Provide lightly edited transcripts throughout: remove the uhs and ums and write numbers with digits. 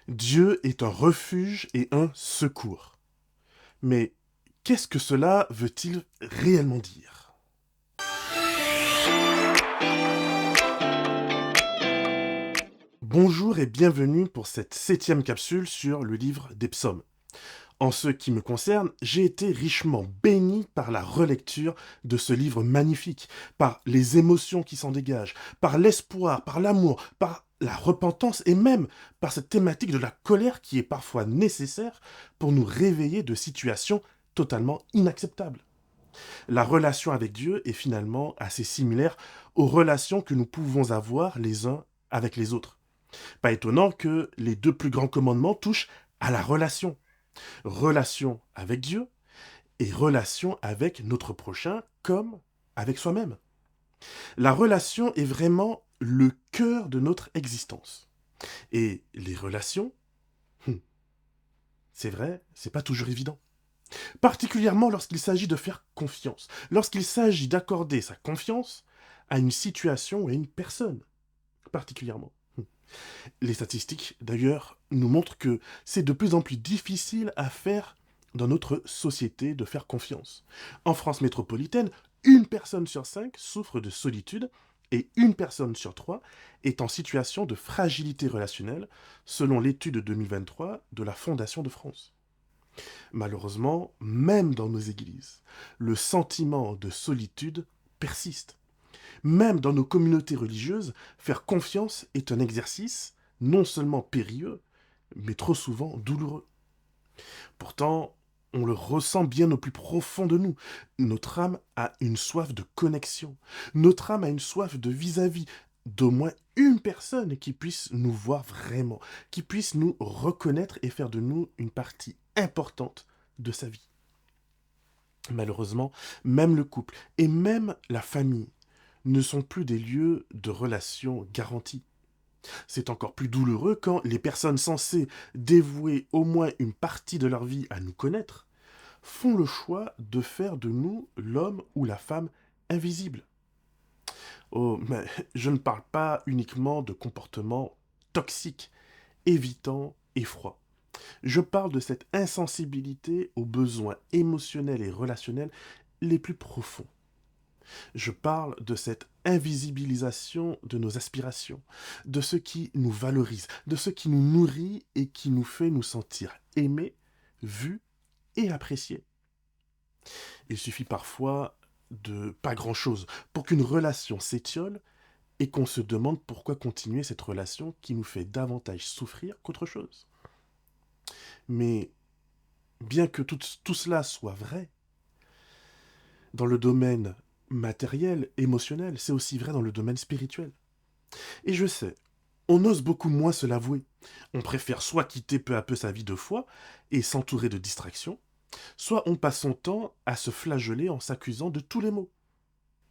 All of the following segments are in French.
Dieu est un refuge et un secours. Mais qu'est-ce que cela veut-il réellement dire? Bonjour et bienvenue pour cette 7e capsule sur le livre des psaumes. En ce qui me concerne, j'ai été richement béni par la relecture de ce livre magnifique, par les émotions qui s'en dégagent, par l'espoir, par l'amour, par la repentance et même par cette thématique de la colère qui est parfois nécessaire pour nous réveiller de situations totalement inacceptables. La relation avec Dieu est finalement assez similaire aux relations que nous pouvons avoir les uns avec les autres. Pas étonnant que les deux plus grands commandements touchent à la relation. Relation avec Dieu et relation avec notre prochain comme avec soi-même. La relation est vraiment le cœur de notre existence. Et les relations, hum, c'est vrai, c'est pas toujours évident. Particulièrement lorsqu'il s'agit de faire confiance, lorsqu'il s'agit d'accorder sa confiance à une situation ou à une personne, particulièrement. Les statistiques, d'ailleurs, nous montrent que c'est de plus en plus difficile à faire dans notre société de faire confiance. En France métropolitaine, une personne sur 5 souffre de solitude et une personne sur 3 est en situation de fragilité relationnelle, selon l'étude 2023 de la Fondation de France. Malheureusement, même dans nos églises, le sentiment de solitude persiste. Même dans nos communautés religieuses, faire confiance est un exercice non seulement périlleux, mais trop souvent douloureux. Pourtant, on le ressent bien au plus profond de nous. Notre âme a une soif de connexion. Notre âme a une soif de vis-à-vis d'au moins une personne qui puisse nous voir vraiment, qui puisse nous reconnaître et faire de nous une partie importante de sa vie. Malheureusement, même le couple et même la famille ne sont plus des lieux de relations garantis. C'est encore plus douloureux quand les personnes censées dévouer au moins une partie de leur vie à nous connaître font le choix de faire de nous l'homme ou la femme invisible. Oh, mais je ne parle pas uniquement de comportements toxiques, évitants et froids. Je parle de cette insensibilité aux besoins émotionnels et relationnels les plus profonds. Je parle de cette invisibilisation de nos aspirations, de ce qui nous valorise, de ce qui nous nourrit et qui nous fait nous sentir aimés, vus et appréciés. Il suffit parfois de pas grand-chose pour qu'une relation s'étiole et qu'on se demande pourquoi continuer cette relation qui nous fait davantage souffrir qu'autre chose. Mais bien que tout cela soit vrai, dans le domaine matériel, émotionnel, c'est aussi vrai dans le domaine spirituel. Et je sais, on ose beaucoup moins se l'avouer. On préfère soit quitter peu à peu sa vie de foi et s'entourer de distractions, soit on passe son temps à se flageller en s'accusant de tous les maux.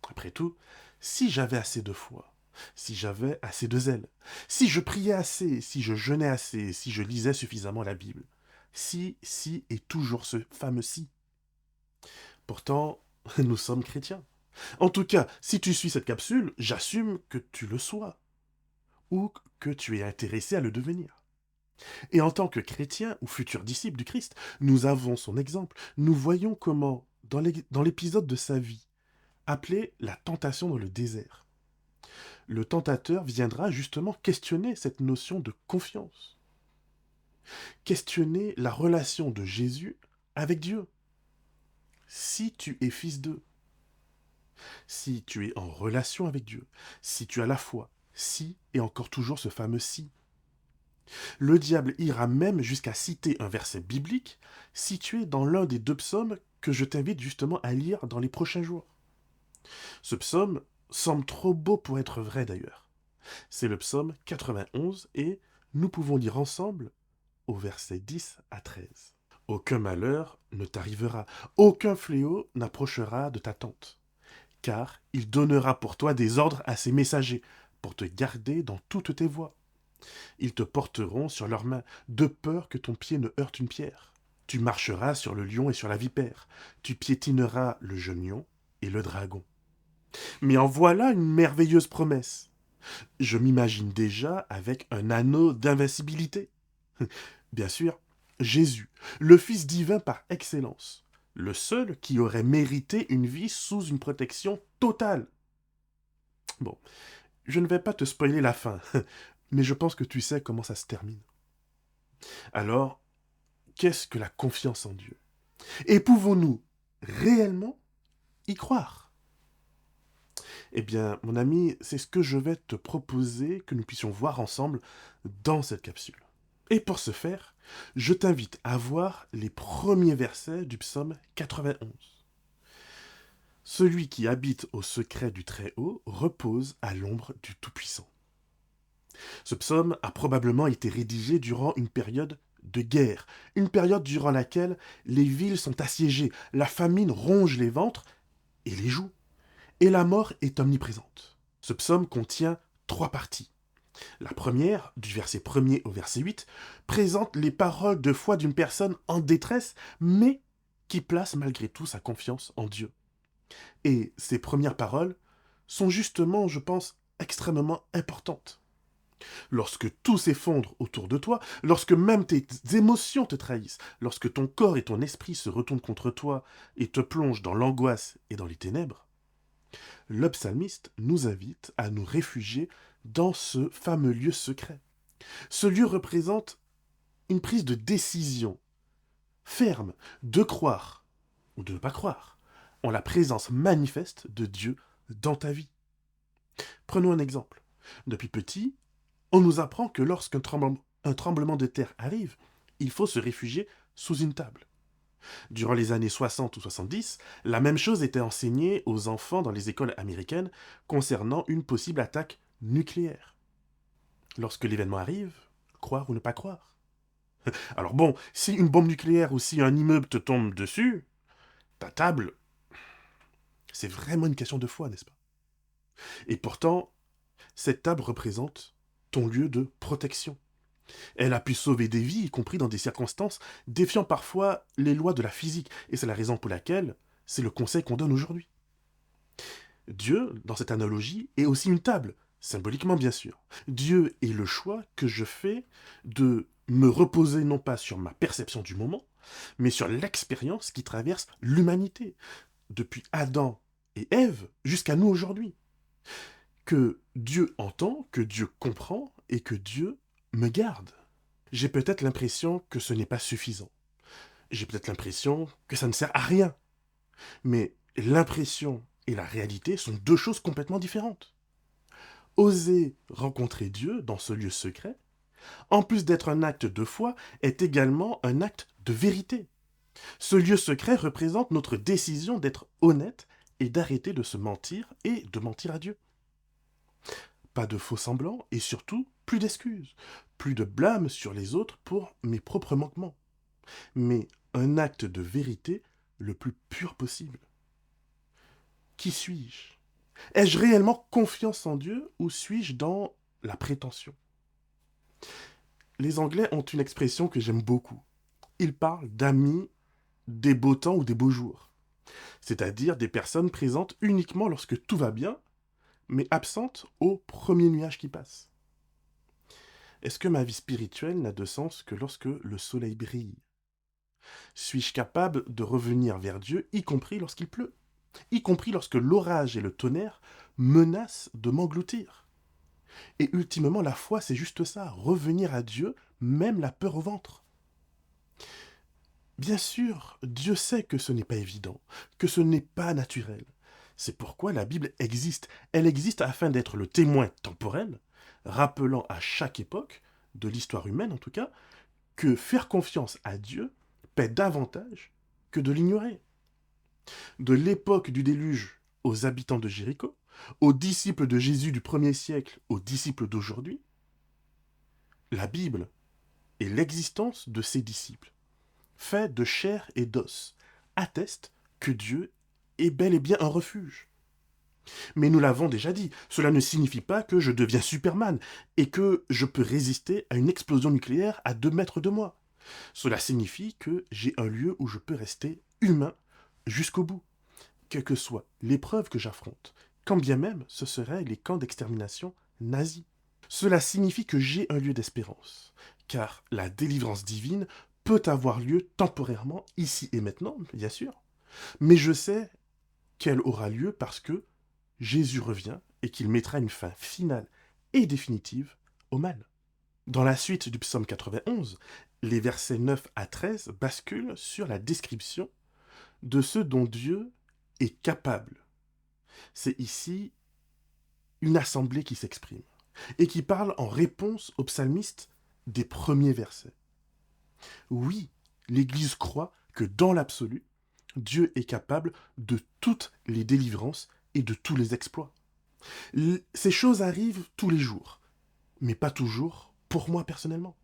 Après tout, si j'avais assez de foi, si j'avais assez de zèle, si je priais assez, si je jeûnais assez, si je lisais suffisamment la Bible, si et toujours ce fameux si. Pourtant, nous sommes chrétiens. En tout cas, si tu suis cette capsule, j'assume que tu le sois, ou que tu es intéressé à le devenir. Et en tant que chrétien ou futur disciple du Christ, nous avons son exemple. Nous voyons comment, dans l'épisode de sa vie, appelé la tentation dans le désert, le tentateur viendra justement questionner cette notion de confiance, questionner la relation de Jésus avec Dieu. Si tu es fils d'eux, si tu es en relation avec Dieu, si tu as la foi, si et encore toujours ce fameux si. Le diable ira même jusqu'à citer un verset biblique situé dans l'un des deux psaumes que je t'invite justement à lire dans les prochains jours. Ce psaume semble trop beau pour être vrai d'ailleurs. C'est le psaume 91 et nous pouvons lire ensemble au verset 10 à 13. Aucun malheur ne t'arrivera, aucun fléau n'approchera de ta tente, car il donnera pour toi des ordres à ses messagers, pour te garder dans toutes tes voies. Ils te porteront sur leurs mains, de peur que ton pied ne heurte une pierre. Tu marcheras sur le lion et sur la vipère, tu piétineras le jeune lion et le dragon. Mais en voilà une merveilleuse promesse. Je m'imagine déjà avec un anneau d'invincibilité. Bien sûr, Jésus, le Fils divin par excellence, le seul qui aurait mérité une vie sous une protection totale. Bon, je ne vais pas te spoiler la fin, mais je pense que tu sais comment ça se termine. Alors, qu'est-ce que la confiance en Dieu? Et pouvons-nous réellement y croire? Eh bien, mon ami, c'est ce que je vais te proposer que nous puissions voir ensemble dans cette capsule. Et pour ce faire, je t'invite à voir les premiers versets du psaume 91. Celui qui habite au secret du Très-Haut repose à l'ombre du Tout-Puissant. Ce psaume a probablement été rédigé durant une période de guerre, une période durant laquelle les villes sont assiégées, la famine ronge les ventres et les joues, et la mort est omniprésente. Ce psaume contient 3 parties. La première, du verset 1er au verset 8, présente les paroles de foi d'une personne en détresse, mais qui place malgré tout sa confiance en Dieu. Et ces premières paroles sont justement, je pense, extrêmement importantes. Lorsque tout s'effondre autour de toi, lorsque même tes émotions te trahissent, lorsque ton corps et ton esprit se retournent contre toi et te plongent dans l'angoisse et dans les ténèbres, le psalmiste nous invite à nous réfugier dans ce fameux lieu secret. Ce lieu représente une prise de décision ferme de croire ou de ne pas croire en la présence manifeste de Dieu dans ta vie. Prenons un exemple. Depuis petit, on nous apprend que lorsqu'un tremblement de terre arrive, il faut se réfugier sous une table. Durant les années 60 ou 70, la même chose était enseignée aux enfants dans les écoles américaines concernant une possible attaque nucléaire. Lorsque l'événement arrive, croire ou ne pas croire. Alors bon, si une bombe nucléaire ou si un immeuble te tombe dessus, ta table, c'est vraiment une question de foi, n'est-ce pas? Et pourtant, cette table représente ton lieu de protection. Elle a pu sauver des vies, y compris dans des circonstances défiant parfois les lois de la physique. Et c'est la raison pour laquelle c'est le conseil qu'on donne aujourd'hui. Dieu, dans cette analogie, est aussi une table, symboliquement bien sûr. Dieu est le choix que je fais de me reposer non pas sur ma perception du moment, mais sur l'expérience qui traverse l'humanité, depuis Adam et Ève jusqu'à nous aujourd'hui. Que Dieu entend, que Dieu comprend et que Dieu me garde. J'ai peut-être l'impression que ce n'est pas suffisant. J'ai peut-être l'impression que ça ne sert à rien. Mais l'impression et la réalité sont deux choses complètement différentes. Oser rencontrer Dieu dans ce lieu secret, en plus d'être un acte de foi, est également un acte de vérité. Ce lieu secret représente notre décision d'être honnête et d'arrêter de se mentir et de mentir à Dieu. Pas de faux semblants et surtout plus d'excuses, plus de blâme sur les autres pour mes propres manquements, mais un acte de vérité le plus pur possible. Qui suis-je? Ai-je réellement confiance en Dieu ou suis-je dans la prétention? Les Anglais ont une expression que j'aime beaucoup. Ils parlent d'amis des beaux temps ou des beaux jours, c'est-à-dire des personnes présentes uniquement lorsque tout va bien, mais absentes au premier nuage qui passe. Est-ce que ma vie spirituelle n'a de sens que lorsque le soleil brille? Suis-je capable de revenir vers Dieu, y compris lorsqu'il pleut, y compris lorsque l'orage et le tonnerre menacent de m'engloutir? Et ultimement, la foi, c'est juste ça, revenir à Dieu, même la peur au ventre. Bien sûr, Dieu sait que ce n'est pas évident, que ce n'est pas naturel. C'est pourquoi la Bible existe. Elle existe afin d'être le témoin temporel, rappelant à chaque époque, de l'histoire humaine en tout cas, que faire confiance à Dieu paie davantage que de l'ignorer. De l'époque du déluge aux habitants de Jéricho, aux disciples de Jésus du 1er siècle, aux disciples d'aujourd'hui, la Bible et l'existence de ses disciples, faits de chair et d'os, attestent que Dieu est bel et bien un refuge. Mais nous l'avons déjà dit, cela ne signifie pas que je deviens Superman et que je peux résister à une explosion nucléaire à 2 mètres de moi. Cela signifie que j'ai un lieu où je peux rester humain jusqu'au bout, quelle que soit l'épreuve que j'affronte, quand bien même ce seraient les camps d'extermination nazis. Cela signifie que j'ai un lieu d'espérance, car la délivrance divine peut avoir lieu temporairement, ici et maintenant, bien sûr, mais je sais qu'elle aura lieu parce que Jésus revient et qu'il mettra une fin finale et définitive au mal. Dans la suite du psaume 91, les versets 9 à 13 basculent sur la description de ce dont Dieu est capable. C'est ici une assemblée qui s'exprime et qui parle en réponse au psalmiste des premiers versets. Oui, l'Église croit que dans l'absolu, Dieu est capable de toutes les délivrances et de tous les exploits. Ces choses arrivent tous les jours, mais pas toujours pour moi personnellement.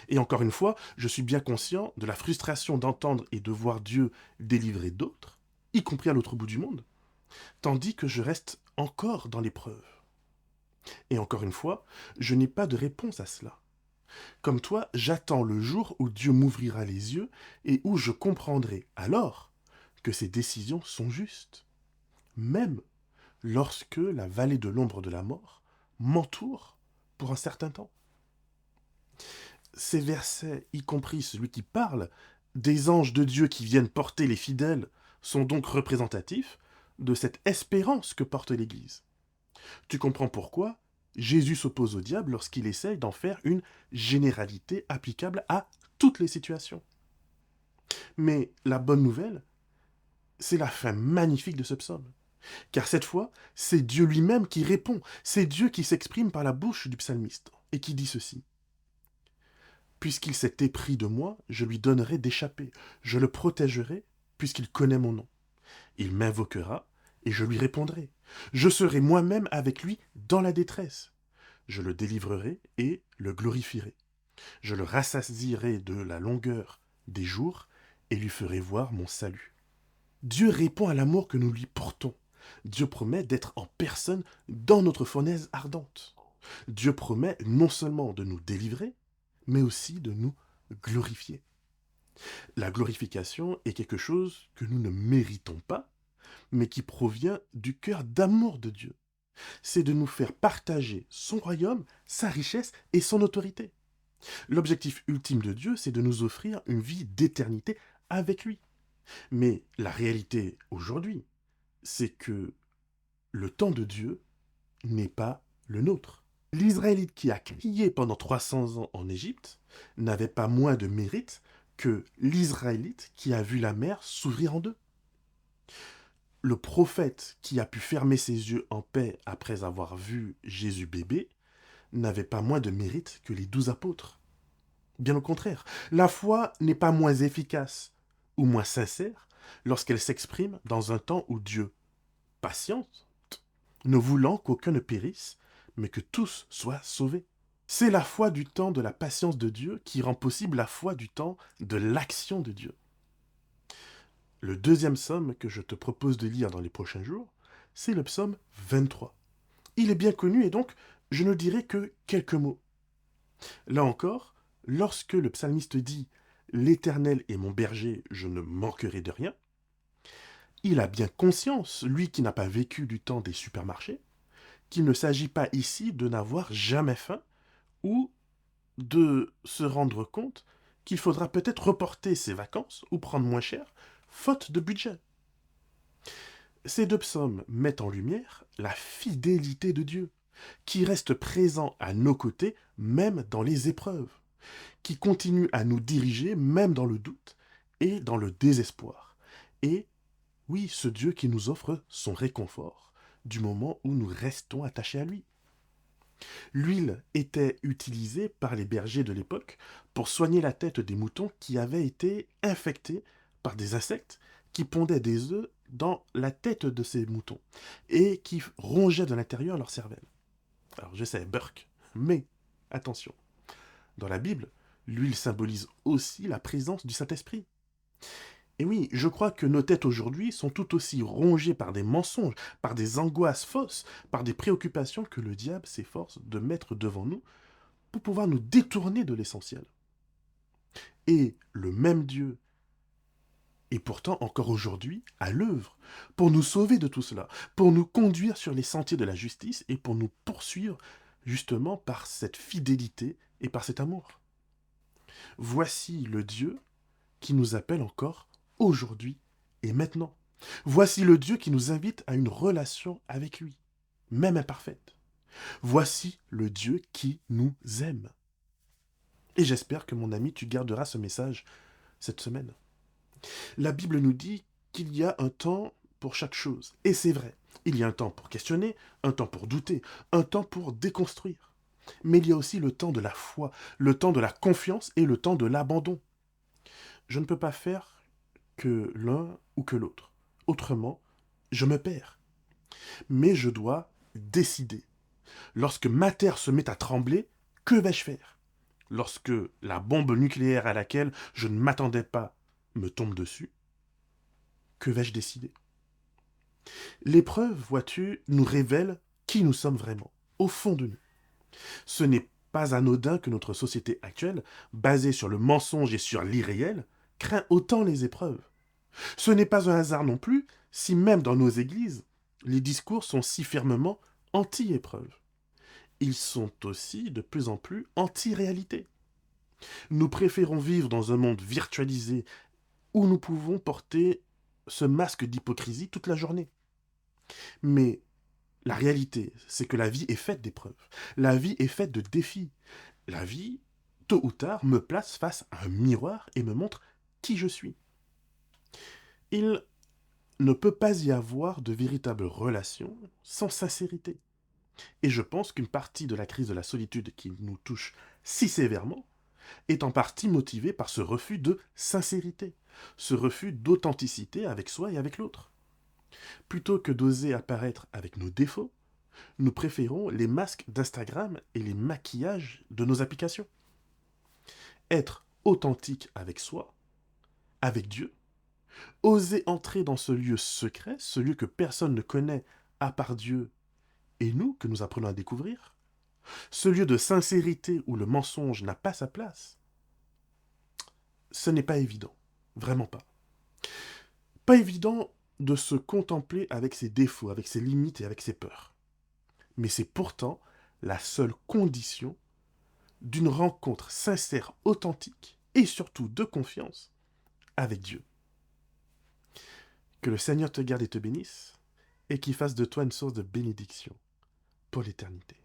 Et encore une fois, je suis bien conscient de la frustration d'entendre et de voir Dieu délivrer d'autres, y compris à l'autre bout du monde, tandis que je reste encore dans l'épreuve. Et encore une fois, je n'ai pas de réponse à cela. Comme toi, j'attends le jour où Dieu m'ouvrira les yeux et où je comprendrai alors que ses décisions sont justes, même lorsque la vallée de l'ombre de la mort m'entoure pour un certain temps. Ces versets, y compris celui qui parle des anges de Dieu qui viennent porter les fidèles, sont donc représentatifs de cette espérance que porte l'Église. Tu comprends pourquoi Jésus s'oppose au diable lorsqu'il essaye d'en faire une généralité applicable à toutes les situations. Mais la bonne nouvelle, c'est la fin magnifique de ce psaume. Car cette fois, c'est Dieu lui-même qui répond, c'est Dieu qui s'exprime par la bouche du psalmiste, et qui dit ceci. Puisqu'il s'est épris de moi, je lui donnerai d'échapper, je le protégerai, puisqu'il connaît mon nom. Il m'invoquera, et je lui répondrai. Je serai moi-même avec lui dans la détresse. Je le délivrerai et le glorifierai. Je le rassasierai de la longueur des jours et lui ferai voir mon salut. Dieu répond à l'amour que nous lui portons. Dieu promet d'être en personne dans notre fournaise ardente. Dieu promet non seulement de nous délivrer, mais aussi de nous glorifier. La glorification est quelque chose que nous ne méritons pas, mais qui provient du cœur d'amour de Dieu. C'est de nous faire partager son royaume, sa richesse et son autorité. L'objectif ultime de Dieu, c'est de nous offrir une vie d'éternité avec lui. Mais la réalité aujourd'hui, c'est que le temps de Dieu n'est pas le nôtre. L'Israélite qui a crié pendant 300 ans en Égypte n'avait pas moins de mérite que l'Israélite qui a vu la mer s'ouvrir en deux. Le prophète qui a pu fermer ses yeux en paix après avoir vu Jésus bébé n'avait pas moins de mérite que les 12 apôtres. Bien au contraire, la foi n'est pas moins efficace ou moins sincère lorsqu'elle s'exprime dans un temps où Dieu patiente, ne voulant qu'aucun ne périsse, mais que tous soient sauvés. C'est la foi du temps de la patience de Dieu qui rend possible la foi du temps de l'action de Dieu. Le deuxième psaume que je te propose de lire dans les prochains jours, c'est le psaume 23. Il est bien connu et donc je ne dirai que quelques mots. Là encore, lorsque le psalmiste dit « L'Éternel est mon berger, je ne manquerai de rien », il a bien conscience, lui qui n'a pas vécu du temps des supermarchés, qu'il ne s'agit pas ici de n'avoir jamais faim ou de se rendre compte qu'il faudra peut-être reporter ses vacances ou prendre moins cher, faute de budget. Ces deux psaumes mettent en lumière la fidélité de Dieu, qui reste présent à nos côtés même dans les épreuves, qui continue à nous diriger même dans le doute et dans le désespoir. Et oui, ce Dieu qui nous offre son réconfort du moment où nous restons attachés à lui. L'huile était utilisée par les bergers de l'époque pour soigner la tête des moutons qui avaient été infectés par des insectes qui pondaient des œufs dans la tête de ces moutons et qui rongeaient de l'intérieur leur cervelle. Alors je sais, Burke, mais attention, dans la Bible, l'huile symbolise aussi la présence du Saint-Esprit. Et oui, je crois que nos têtes aujourd'hui sont tout aussi rongées par des mensonges, par des angoisses fausses, par des préoccupations que le diable s'efforce de mettre devant nous pour pouvoir nous détourner de l'essentiel. Et le même Dieu est pourtant encore aujourd'hui à l'œuvre pour nous sauver de tout cela, pour nous conduire sur les sentiers de la justice et pour nous poursuivre justement par cette fidélité et par cet amour. Voici le Dieu qui nous appelle encore aujourd'hui et maintenant. Voici le Dieu qui nous invite à une relation avec lui, même imparfaite. Voici le Dieu qui nous aime. Et j'espère que mon ami, tu garderas ce message cette semaine. La Bible nous dit qu'il y a un temps pour chaque chose. Et c'est vrai. Il y a un temps pour questionner, un temps pour douter, un temps pour déconstruire. Mais il y a aussi le temps de la foi, le temps de la confiance et le temps de l'abandon. Je ne peux pas faire que l'un ou que l'autre. Autrement, je me perds. Mais je dois décider. Lorsque ma terre se met à trembler, que vais-je faire? Lorsque la bombe nucléaire à laquelle je ne m'attendais pas me tombe dessus, que vais-je décider? L'épreuve, vois-tu, nous révèle qui nous sommes vraiment, au fond de nous. Ce n'est pas anodin que notre société actuelle, basée sur le mensonge et sur l'irréel, craint autant les épreuves. Ce n'est pas un hasard non plus si même dans nos églises, les discours sont si fermement anti-épreuve. Ils sont aussi de plus en plus anti-réalité. Nous préférons vivre dans un monde virtualisé où nous pouvons porter ce masque d'hypocrisie toute la journée. Mais la réalité, c'est que la vie est faite d'épreuves. La vie est faite de défis. La vie, tôt ou tard, me place face à un miroir et me montre qui je suis. Il ne peut pas y avoir de véritable relation sans sincérité. Et je pense qu'une partie de la crise de la solitude qui nous touche si sévèrement est en partie motivée par ce refus de sincérité, ce refus d'authenticité avec soi et avec l'autre. Plutôt que d'oser apparaître avec nos défauts, nous préférons les masques d'Instagram et les maquillages de nos applications. Être authentique avec soi, avec Dieu, oser entrer dans ce lieu secret, ce lieu que personne ne connaît à part Dieu et nous, que nous apprenons à découvrir, ce lieu de sincérité où le mensonge n'a pas sa place, ce n'est pas évident, vraiment pas. Pas évident de se contempler avec ses défauts, avec ses limites et avec ses peurs. Mais c'est pourtant la seule condition d'une rencontre sincère, authentique et surtout de confiance avec Dieu. Que le Seigneur te garde et te bénisse et qu'il fasse de toi une source de bénédiction pour l'éternité.